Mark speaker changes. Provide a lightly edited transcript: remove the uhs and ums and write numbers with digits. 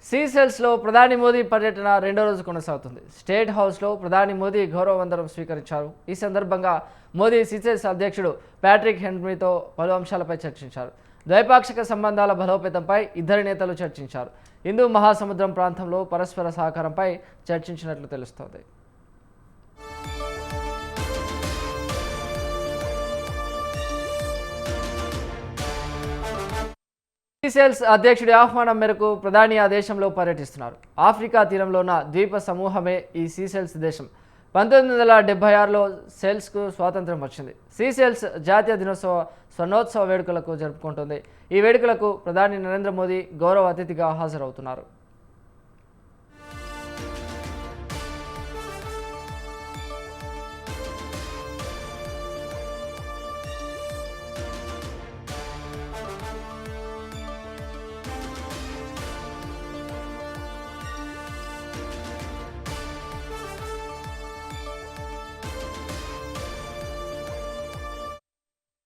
Speaker 1: సీసెల్స్లో ప్రధాని మోదీ పర్యటన రెండో రోజు కొనసాగుతుంది. స్టేట్ హౌస్లో ప్రధాని మోదీ గౌరవ వందనం స్వీకరించారు. ఈ సందర్భంగా మోదీ సీసెల్స్ అధ్యక్షుడు ప్యాట్రిక్ హెన్రీతో పలు అంశాలపై చర్చించారు. ద్వైపాక్షిక సంబంధాల బలోపేతంపై ఇద్దరు నేతలు చర్చించారు. హిందూ మహాసముద్రం ప్రాంతంలో పరస్పర సహకారంపై చర్చించినట్లు తెలుస్తోంది. సీసెల్స్ అధ్యక్షుడి ఆహ్వానం మేరకు ప్రధాని ఆ దేశంలో పర్యటిస్తున్నారు. ఆఫ్రికా తీరంలో ఉన్న ద్వీప సమూహమే ఈ సీసెల్స్ దేశం. 1976లో సెల్స్కు స్వాతంత్రం వచ్చింది. సీసెల్స్ జాతీయ దినోత్సవ స్వర్ణోత్సవ వేడుకలకు జరుపుకుంటుంది. ఈ వేడుకలకు ప్రధాని నరేంద్ర మోదీ గౌరవ అతిథిగా హాజరవుతున్నారు.